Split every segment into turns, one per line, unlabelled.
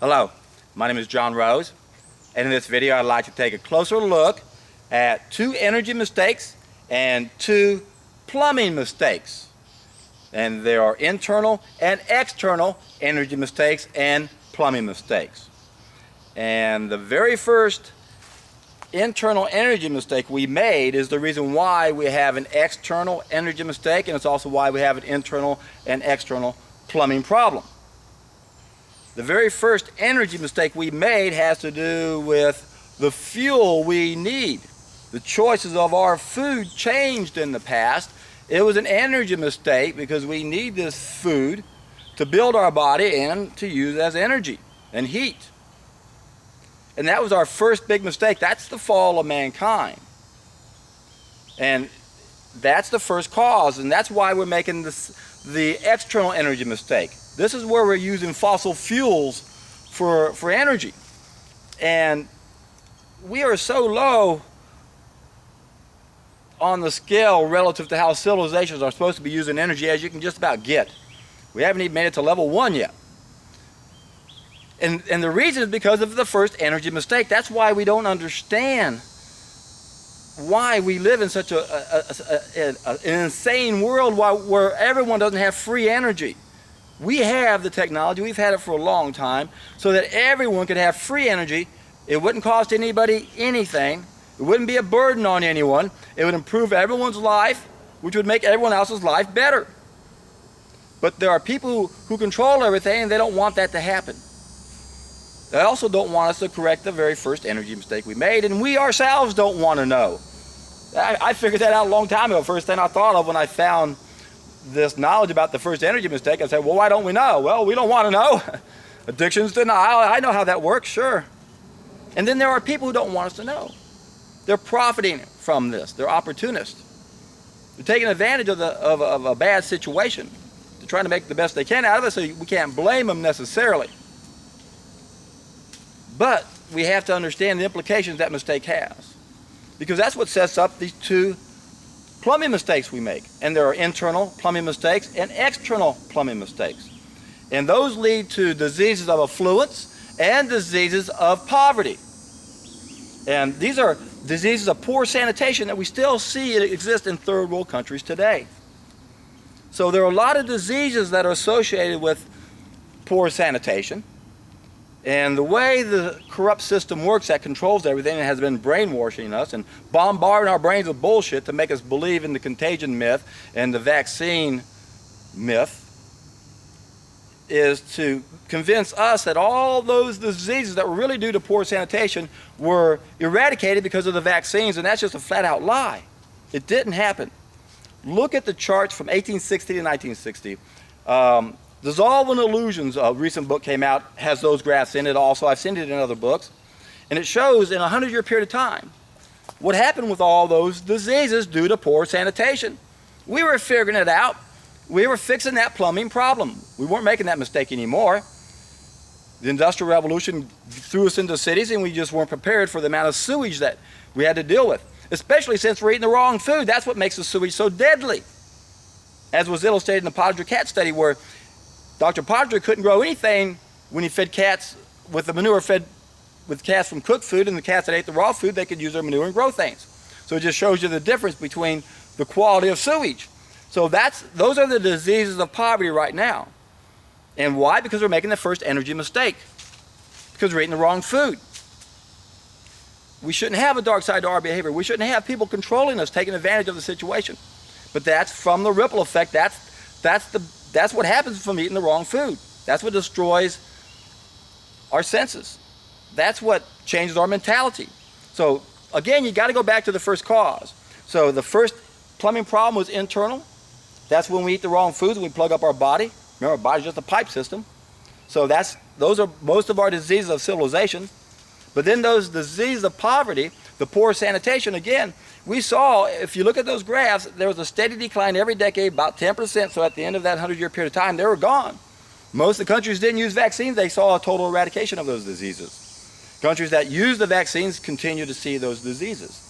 Hello, my name is John Rose, and in this video I'd like to take a closer look at 2 energy mistakes and 2 plumbing mistakes. And there are internal and external energy mistakes and plumbing mistakes. And the very first internal energy mistake we made is the reason why we have an external energy mistake, and it's also why we have an internal and external plumbing problem. The very first energy mistake we made has to do with the fuel we need. The choices of our food changed in the past. It was an energy mistake because we need this food to build our body and to use as energy and heat. And that was our first big mistake. That's the fall of mankind. And that's the first cause, and that's why we're making the external energy mistake. This is where we're using fossil fuels for energy. And we are so low on the scale relative to how civilizations are supposed to be using energy as you can just about get. We haven't even made it to level 1 yet. And the reason is because of the first energy mistake. That's why we don't understand why we live in such an insane world where everyone doesn't have free energy. We have the technology, we've had it for a long time, so that everyone could have free energy. It wouldn't cost anybody anything. It wouldn't be a burden on anyone. It would improve everyone's life, which would make everyone else's life better. But there are people who control everything, and they don't want that to happen. They also don't want us to correct the very first energy mistake we made, and we ourselves don't want to know. I figured that out a long time ago. First thing I thought of when I found this knowledge about the first energy mistake, I said, well, why don't we know? Well, we don't want to know. Addiction's denial. I know how that works, sure. And then there are people who don't want us to know. They're profiting from this. They're opportunists. They're taking advantage of a bad situation. They're trying to make the best they can out of it, so we can't blame them necessarily. But we have to understand the implications that mistake has, because that's what sets up these 2 plumbing mistakes we make. And there are internal plumbing mistakes and external plumbing mistakes. And those lead to diseases of affluence and diseases of poverty. And these are diseases of poor sanitation that we still see exist in third world countries today. So there are a lot of diseases that are associated with poor sanitation. And the way the corrupt system works that controls everything and has been brainwashing us and bombarding our brains with bullshit to make us believe in the contagion myth and the vaccine myth is to convince us that all those diseases that were really due to poor sanitation were eradicated because of the vaccines, and that's just a flat-out lie. It didn't happen. Look at the charts from 1860 to 1960. Dissolving Illusions, a recent book came out, has those graphs in it also. I've seen it in other books. And it shows in a 100-year period of time what happened with all those diseases due to poor sanitation. We were figuring it out. We were fixing that plumbing problem. We weren't making that mistake anymore. The Industrial Revolution threw us into cities, and we just weren't prepared for the amount of sewage that we had to deal with, especially since we're eating the wrong food. That's what makes the sewage so deadly, as was illustrated in the Podger cat study, where Dr. Podger couldn't grow anything when he fed cats with the manure fed with cats from cooked food, and the cats that ate the raw food, they could use their manure and grow things. So it just shows you the difference between the quality of sewage. So those are the diseases of poverty right now. And why? Because we're making the first energy mistake. Because we're eating the wrong food. We shouldn't have a dark side to our behavior. We shouldn't have people controlling us, taking advantage of the situation. But that's from the ripple effect. That's what happens from eating the wrong food. That's what destroys our senses. That's what changes our mentality. So again, you got to go back to the first cause. So the first plumbing problem was internal. That's when we eat the wrong foods and we plug up our body. Remember, our body's just a pipe system. So those are most of our diseases of civilization. But then those diseases of poverty, the poor sanitation, again, we saw, if you look at those graphs, there was a steady decline every decade, about 10%. So at the end of that 100-year period of time, they were gone. Most of the countries didn't use vaccines. They saw a total eradication of those diseases. Countries that use the vaccines continue to see those diseases.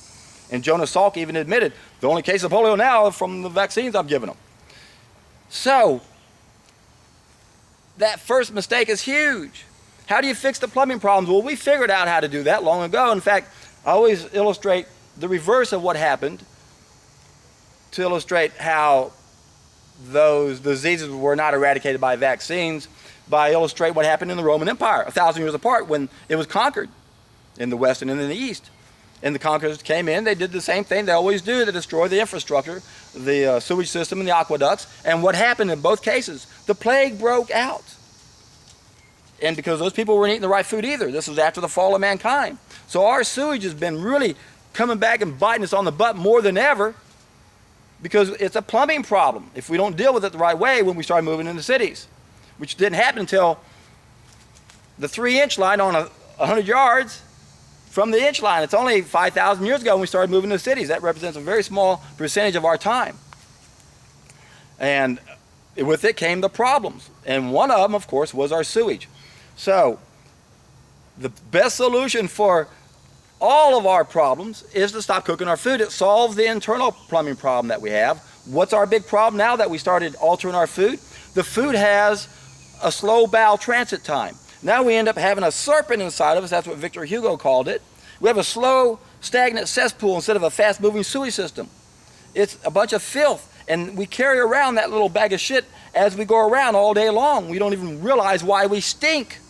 And Jonas Salk even admitted, the only case of polio now is from the vaccines I've given them. So that first mistake is huge. How do you fix the plumbing problems? Well, we figured out how to do that long ago. In fact, I always illustrate the reverse of what happened to illustrate how those diseases were not eradicated by vaccines, by illustrating what happened in the Roman Empire 1,000 years apart when it was conquered in the West and in the East. And the conquerors came in, they did the same thing they always do. They destroyed the infrastructure, the sewage system and the aqueducts. And what happened in both cases? The plague broke out. And because those people weren't eating the right food either. This was after the fall of mankind. So our sewage has been really coming back and biting us on the butt more than ever, because it's a plumbing problem if we don't deal with it the right way when we start moving into cities, which didn't happen until the 3-inch line on 100 yards from the inch line. It's only 5,000 years ago when we started moving to cities. That represents a very small percentage of our time. And with it came the problems. And one of them, of course, was our sewage. So the best solution for all of our problems is to stop cooking our food. It solves the internal plumbing problem that we have. What's our big problem now that we started altering our food? The food has a slow bowel transit time. Now we end up having a serpent inside of us. That's what Victor Hugo called it. We have a slow, stagnant cesspool instead of a fast-moving sewage system. It's a bunch of filth, and we carry around that little bag of shit as we go around all day long. We don't even realize why we stink.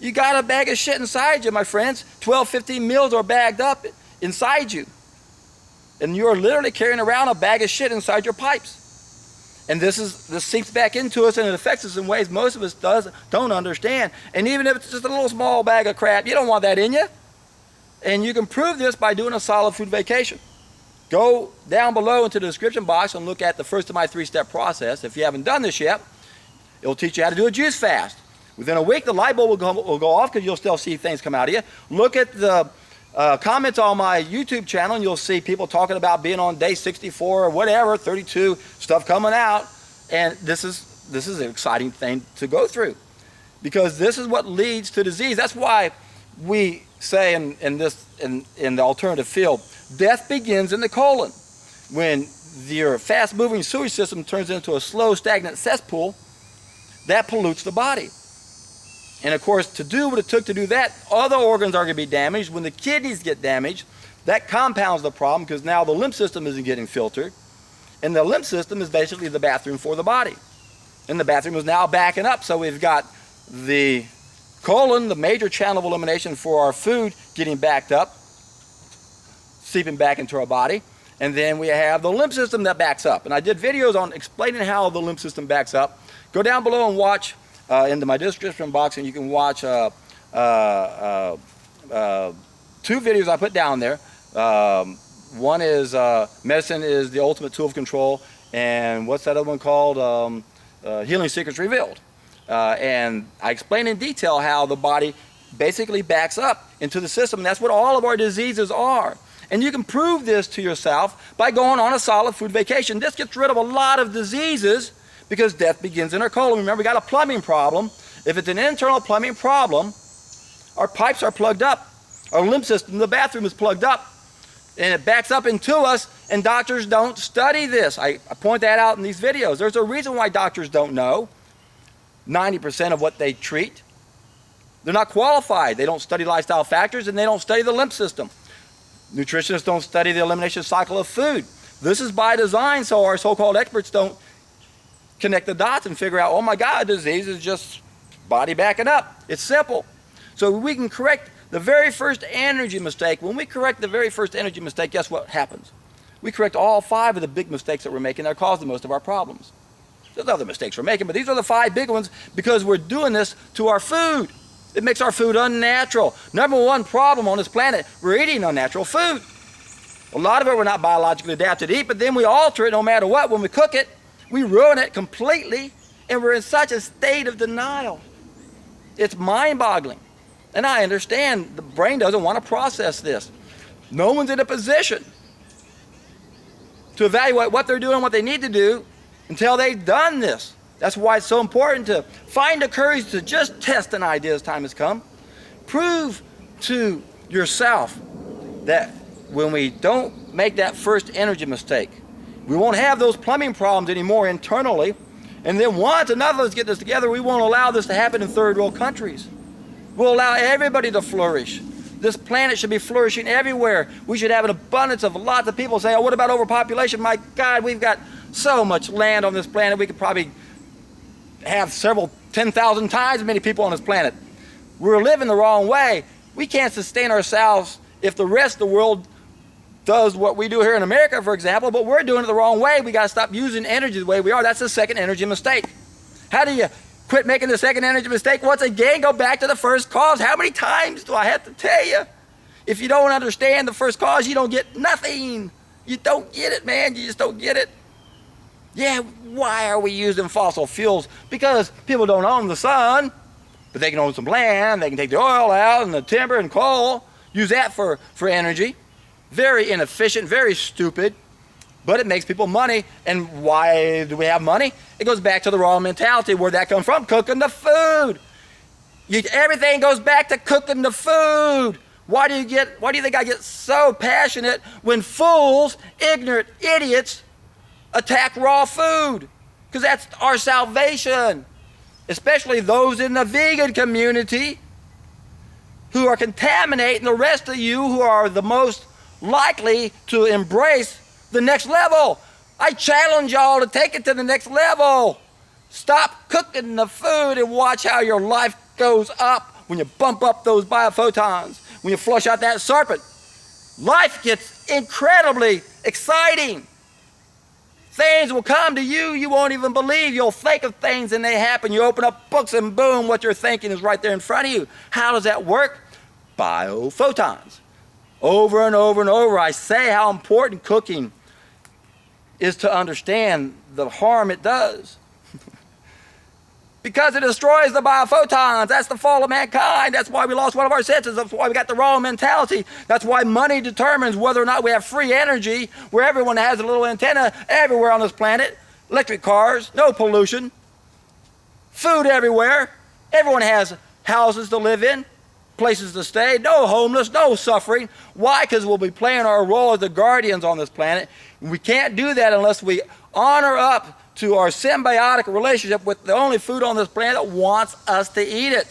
You got a bag of shit inside you, my friends. 12, 15 meals are bagged up inside you. And you're literally carrying around a bag of shit inside your pipes. And this seeps back into us, and it affects us in ways most of us don't understand. And even if it's just a little small bag of crap, you don't want that in you. And you can prove this by doing a solid food vacation. Go down below into the description box and look at the first of my 3-step process. If you haven't done this yet, it'll teach you how to do a juice fast. Within a week, the light bulb will go off because you'll still see things come out of you. Look at the comments on my YouTube channel, and you'll see people talking about being on day 64 or whatever, 32, stuff coming out. And this is an exciting thing to go through, because this is what leads to disease. That's why we say in the alternative field, death begins in the colon. When your fast-moving sewage system turns into a slow, stagnant cesspool, that pollutes the body. And of course, to do what it took to do that, other organs are going to be damaged. When the kidneys get damaged, that compounds the problem, because now the lymph system isn't getting filtered. And the lymph system is basically the bathroom for the body. And the bathroom is now backing up. So we've got the colon, the major channel of elimination for our food, getting backed up, seeping back into our body. And then we have the lymph system that backs up. And I did videos on explaining how the lymph system backs up. Go down below and watch into my description box, and you can watch 2 videos I put down there. One is Medicine is the Ultimate Tool of Control, and what's that other one called? Healing Secrets Revealed. And I explain in detail how the body basically backs up into the system, and that's what all of our diseases are. And you can prove this to yourself by going on a solid food vacation. This gets rid of a lot of diseases, because death begins in our colon. Remember, we got a plumbing problem. If it's an internal plumbing problem, our pipes are plugged up. Our lymph system, the bathroom is plugged up, and it backs up into us, and doctors don't study this. I point that out in these videos. There's a reason why doctors don't know 90% of what they treat. They're not qualified. They don't study lifestyle factors, and they don't study the lymph system. Nutritionists don't study the elimination cycle of food. This is by design, so our so-called experts don't connect the dots and figure out, oh my God, disease is just body backing up. It's simple. So we can correct the very first energy mistake. When we correct the very first energy mistake, guess what happens? We correct all 5 of the big mistakes that we're making that are causing most of our problems. There's other mistakes we're making, but these are the 5 big ones, because we're doing this to our food. It makes our food unnatural. Number 1 problem on this planet, we're eating unnatural food. A lot of it we're not biologically adapted to eat, but then we alter it no matter what. When we cook it, we ruin it completely, and we're in such a state of denial. It's mind-boggling. And I understand the brain doesn't want to process this. No one's in a position to evaluate what they're doing, what they need to do, until they've done this. That's why it's so important to find the courage to just test an idea as time has come. Prove to yourself that when we don't make that first energy mistake, we won't have those plumbing problems anymore internally. And then once enough of us get this together, we won't allow this to happen in third world countries. We'll allow everybody to flourish. This planet should be flourishing everywhere. We should have an abundance of lots of people. Say, oh, what about overpopulation? My God, we've got so much land on this planet. We could probably have several 10,000 times as many people on this planet. We're living the wrong way. We can't sustain ourselves if the rest of the world does what we do here in America, for example, but we're doing it the wrong way. We got to stop using energy the way we are. That's the second energy mistake. How do you quit making the second energy mistake? Once again, go back to the first cause. How many times do I have to tell you? If you don't understand the first cause, you don't get nothing. You don't get it, man. You just don't get it. Yeah, why are we using fossil fuels? Because people don't own the sun, but they can own some land. They can take the oil out and the timber and coal, use that for energy. Very inefficient, very stupid, but it makes people money. And why do we have money? It goes back to the wrong mentality. Where'd that come from? Cooking the food. Everything goes back to cooking the food. Why do you think I get so passionate when fools, ignorant idiots, attack raw food? Because that's our salvation. Especially those in the vegan community who are contaminating the rest of you who are the most likely to embrace the next level. I challenge y'all to take it to the next level. Stop cooking the food and watch how your life goes up when you bump up those biophotons, when you flush out that serpent. Life gets incredibly exciting. Things will come to you you won't even believe. You'll think of things and they happen. You open up books and boom, what you're thinking is right there in front of you. How does that work? Biophotons. Over and over and over, I say how important cooking is to understand the harm it does. Because it destroys the biophotons. That's the fall of mankind. That's why we lost one of our senses. That's why we got the wrong mentality. That's why money determines whether or not we have free energy, where everyone has a little antenna everywhere on this planet. Electric cars, no pollution. Food everywhere. Everyone has houses to live in, places to stay, no homeless, no suffering. Why? Because we'll be playing our role as the guardians on this planet. We can't do that unless we honor up to our symbiotic relationship with the only food on this planet that wants us to eat it.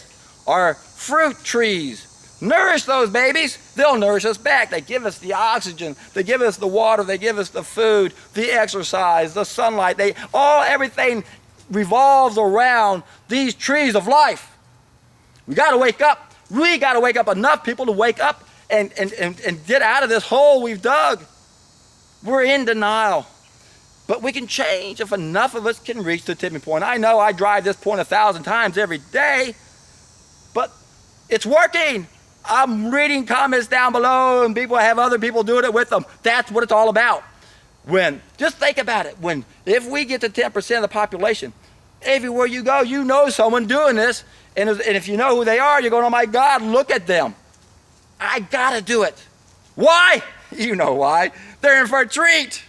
Our fruit trees. Nourish those babies. They'll nourish us back. They give us the oxygen. They give us the water. They give us the food, the exercise, the sunlight. Everything revolves around these trees of life. We got to wake up. We got to wake up, enough people to wake up and get out of this hole we've dug. We're in denial. But we can change if enough of us can reach the tipping point. I know I drive this point 1,000 times every day, but it's working. I'm reading comments down below and people have other people doing it with them. That's what it's all about. Just think about it. If we get to 10% of the population, everywhere you go, you know someone doing this. And if you know who they are, you're going, oh my God, look at them. I got to do it. Why? You know why. They're in for a treat.